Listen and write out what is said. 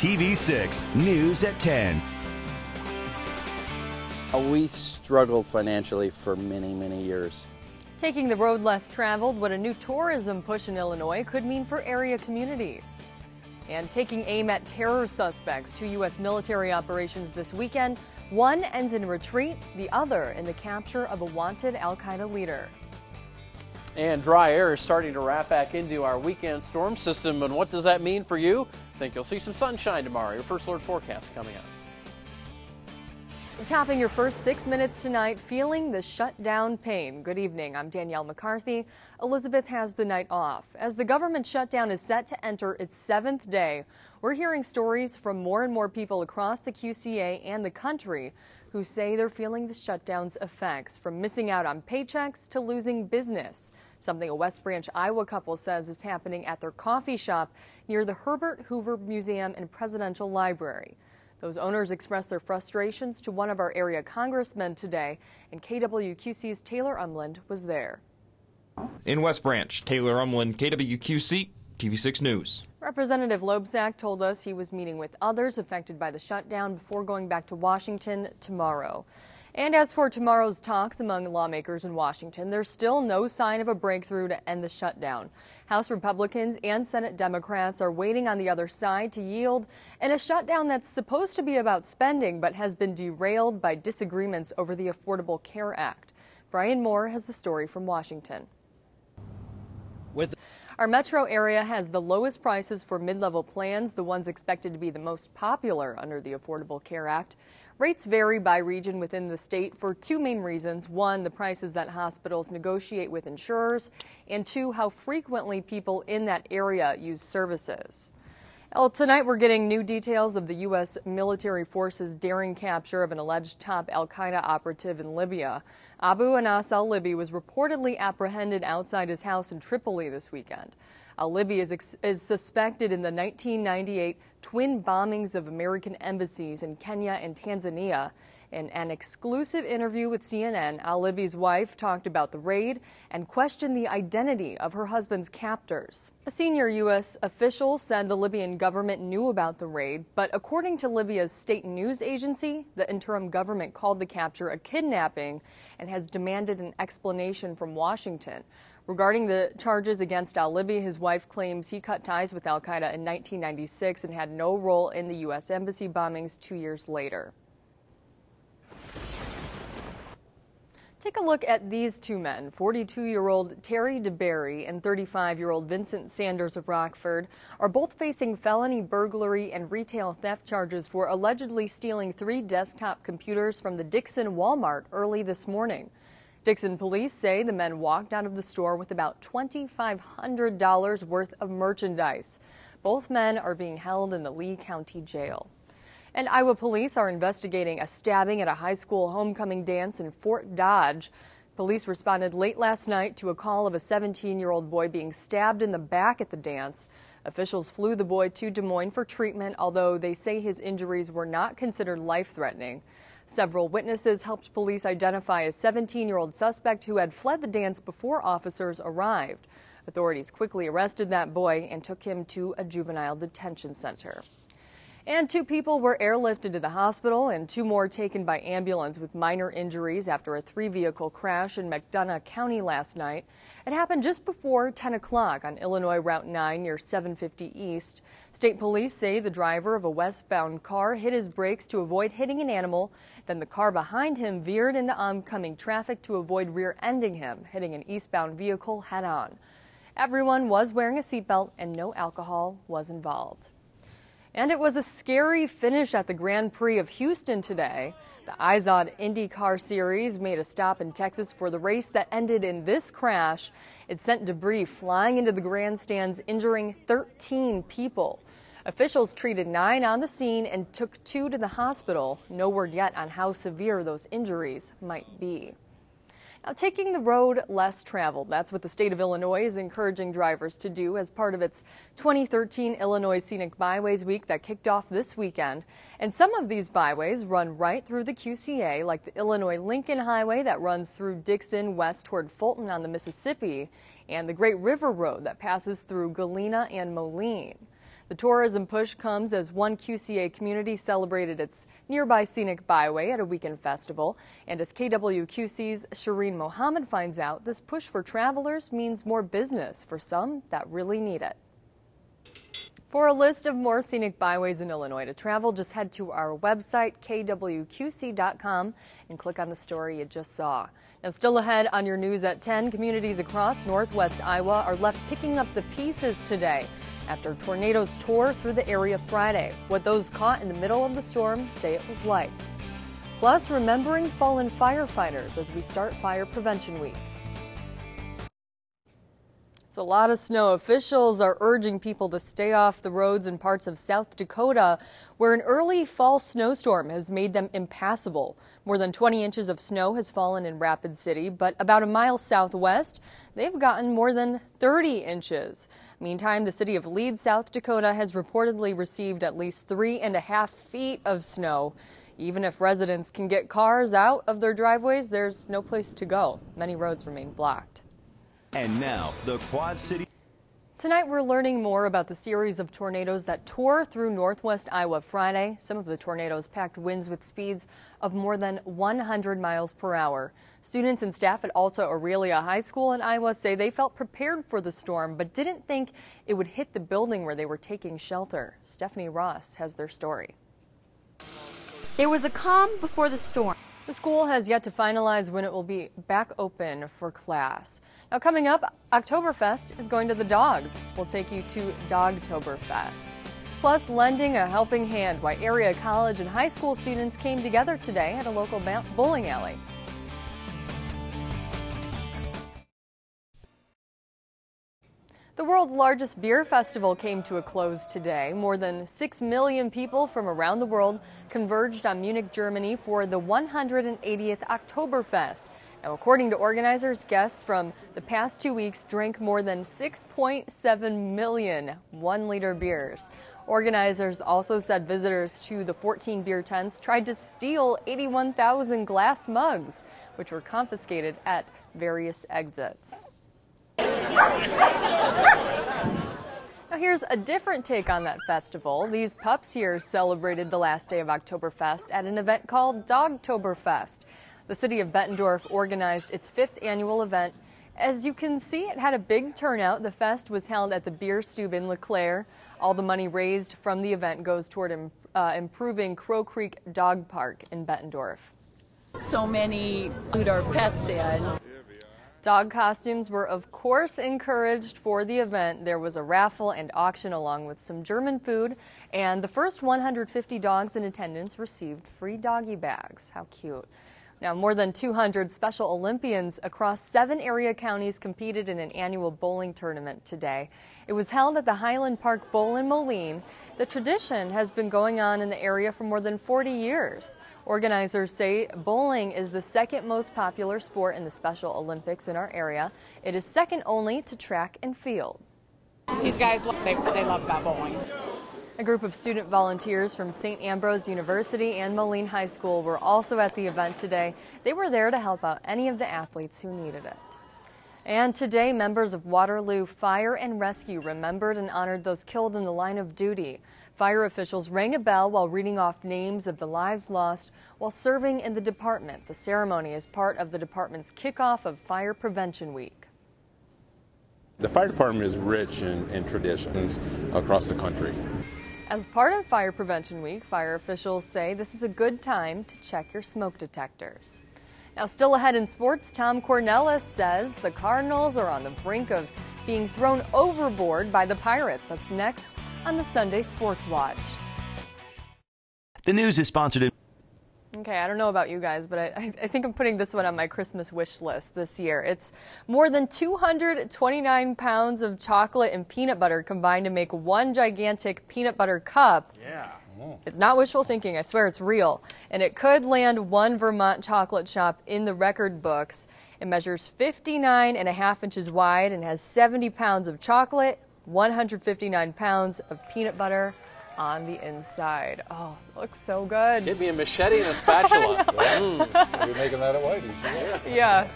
TV6 News at 10. We struggled financially for many years. Taking the road less traveled, what a new tourism push in Illinois could mean for area communities. And taking aim at terror suspects, 2 U.S. military operations this weekend. One ends in retreat, the other in the capture of a wanted al-Qaeda leader. And dry air is starting to wrap back into our weekend storm system. And what does that mean for you? I think you'll see some sunshine tomorrow. Your first alert forecast coming up. Topping your first 6 minutes tonight, feeling the shutdown pain. Good evening, I'm Danielle McCarthy. Elizabeth has the night off. As the government shutdown is set to enter its 7th day, we're hearing stories from more and more people across the QCA and the country who say they're feeling the shutdown's effects, from missing out on paychecks to losing business. Something a West Branch, Iowa couple says is happening at their coffee shop near the Herbert Hoover Museum and Presidential Library. Those owners expressed their frustrations to one of our area congressmen today, and KWQC's Taylor Umland was there. In West Branch, Taylor Umland, KWQC, TV6 News. Representative Loebsack told us he was meeting with others affected by the shutdown before going back to Washington tomorrow. And as for tomorrow's talks among lawmakers in Washington, there's still no sign of a breakthrough to end the shutdown. House Republicans and Senate Democrats are waiting on the other side to yield in a shutdown that's supposed to be about spending but has been derailed by disagreements over the Affordable Care Act. Brian Moore has the story from Washington. Our metro area has the lowest prices for mid-level plans, the ones expected to be the most popular under the Affordable Care Act. Rates vary by region within the state for 2 main reasons. 1, the prices that hospitals negotiate with insurers, and 2, how frequently people in that area use services. Well, tonight we're getting new details of the U.S. military forces' daring capture of an alleged top al-Qaeda operative in Libya. Abu Anas al-Libi was reportedly apprehended outside his house in Tripoli this weekend. Al-Libi is suspected in the 1998 twin bombings of American embassies in Kenya and Tanzania. In an exclusive interview with CNN, al-Libi's wife talked about the raid and questioned the identity of her husband's captors. A senior U.S. official said the Libyan government knew about the raid, but according to Libya's state news agency, the interim government called the capture a kidnapping and has demanded an explanation from Washington. Regarding the charges against al-Libi, his wife claims he cut ties with al-Qaeda in 1996 and had no role in the U.S. embassy bombings 2 years later. Take a look at these 2 men. 42-year-old Terry DeBerry and 35-year-old Vincent Sanders of Rockford are both facing felony burglary and retail theft charges for allegedly stealing 3 desktop computers from the Dixon Walmart early this morning. Dixon police say the men walked out of the store with about $2,500 worth of merchandise. Both men are being held in the Lee County Jail. And Iowa police are investigating a stabbing at a high school homecoming dance in Fort Dodge. Police responded late last night to a call of a 17-year-old boy being stabbed in the back at the dance. Officials flew the boy to Des Moines for treatment, although they say his injuries were not considered life-threatening. Several witnesses helped police identify a 17-year-old suspect who had fled the dance before officers arrived. Authorities quickly arrested that boy and took him to a juvenile detention center. And 2 people were airlifted to the hospital and 2 more taken by ambulance with minor injuries after a 3-vehicle crash in McDonough County last night. It happened just before 10 o'clock on Illinois Route 9 near 750 East. State police say the driver of a westbound car hit his brakes to avoid hitting an animal. Then the car behind him veered into oncoming traffic to avoid rear-ending him, hitting an eastbound vehicle head-on. Everyone was wearing a seatbelt and no alcohol was involved. And it was a scary finish at the Grand Prix of Houston today. The IZOD IndyCar Series made a stop in Texas for the race that ended in this crash. It sent debris flying into the grandstands, injuring 13 people. Officials treated 9 on the scene and took 2 to the hospital. No word yet on how severe those injuries might be. Now, taking the road less traveled, that's what the state of Illinois is encouraging drivers to do as part of its 2013 Illinois Scenic Byways Week that kicked off this weekend. And some of these byways run right through the QCA, like the Illinois-Lincoln Highway that runs through Dixon west toward Fulton on the Mississippi, and the Great River Road that passes through Galena and Moline. The tourism push comes as one QCA community celebrated its nearby scenic byway at a weekend festival. And as KWQC's Shireen Mohammed finds out, this push for travelers means more business for some that really need it. For a list of more scenic byways in Illinois to travel, just head to our website, KWQC.com, and click on the story you just saw. Now, still ahead on your news at 10, communities across northwest Iowa are left picking up the pieces today after tornadoes tore through the area Friday. What those caught in the middle of the storm say it was like. Plus, remembering fallen firefighters as we start Fire Prevention Week. It's a lot of snow. Officials are urging people to stay off the roads in parts of South Dakota where an early fall snowstorm has made them impassable. More than 20 inches of snow has fallen in Rapid City, but about a mile southwest, they've gotten more than 30 inches. Meantime, the city of Leeds, South Dakota has reportedly received at least 3.5 feet of snow. Even if residents can get cars out of their driveways, there's no place to go. Many roads remain blocked. And now, the Quad City. Tonight, we're learning more about the series of tornadoes that tore through northwest Iowa Friday. Some of the tornadoes packed winds with speeds of more than 100 miles per hour. Students and staff at Alta Aurelia High School in Iowa say they felt prepared for the storm, but didn't think it would hit the building where they were taking shelter. Stephanie Ross has their story. There was a calm before the storm. The school has yet to finalize when it will be back open for class. Now, coming up, Oktoberfest is going to the dogs. We'll take you to Dogtoberfest. Plus, lending a helping hand why area college and high school students came together today at a local bowling alley. The world's largest beer festival came to a close today. More than 6 million people from around the world converged on Munich, Germany for the 180th Oktoberfest. Now, according to organizers, guests from the past 2 weeks drank more than 6.7 million 1-liter beers. Organizers also said visitors to the 14 beer tents tried to steal 81,000 glass mugs, which were confiscated at various exits. Now, here's a different take on that festival. These pups here celebrated the last day of Oktoberfest at an event called Dogtoberfest. The city of Bettendorf organized its 5th annual event. As you can see, it had a big turnout. The fest was held at the Beer Stube in LeClaire. All the money raised from the event goes toward improving Crow Creek Dog Park in Bettendorf. So many put our pets in. Dog costumes were, of course, encouraged for the event. There was a raffle and auction along with some German food, and the first 150 dogs in attendance received free doggy bags. How cute. Now, more than 200 Special Olympians across 7 area counties competed in an annual bowling tournament today. It was held at the Highland Park Bowl in Moline. The tradition has been going on in the area for more than 40 years. Organizers say bowling is the second most popular sport in the Special Olympics in our area. It is second only to track and field. These guys, they love that bowling. A group of student volunteers from St. Ambrose University and Moline High School were also at the event today. They were there to help out any of the athletes who needed it. And today, members of Waterloo Fire and Rescue remembered and honored those killed in the line of duty. Fire officials rang a bell while reading off names of the lives lost while serving in the department. The ceremony is part of the department's kickoff of Fire Prevention Week. The fire department is rich in traditions across the country. As part of Fire Prevention Week, fire officials say this is a good time to check your smoke detectors. Now, still ahead in sports, Tom Cornelis says the Cardinals are on the brink of being thrown overboard by the Pirates. That's next on the Sunday Sports Watch. The news is sponsored in... Okay, I don't know about you guys, but I think I'm putting this one on my Christmas wish list this year. It's more than 229 pounds of chocolate and peanut butter combined to make one gigantic peanut butter cup. Yeah. It's not wishful thinking, I swear it's real. And it could land one Vermont chocolate shop in the record books. It measures 59.5 inches wide and has 70 pounds of chocolate, 159 pounds of peanut butter on the inside. Oh, looks so good. Give me a machete and a spatula. You're making that at Whitey's. Yeah.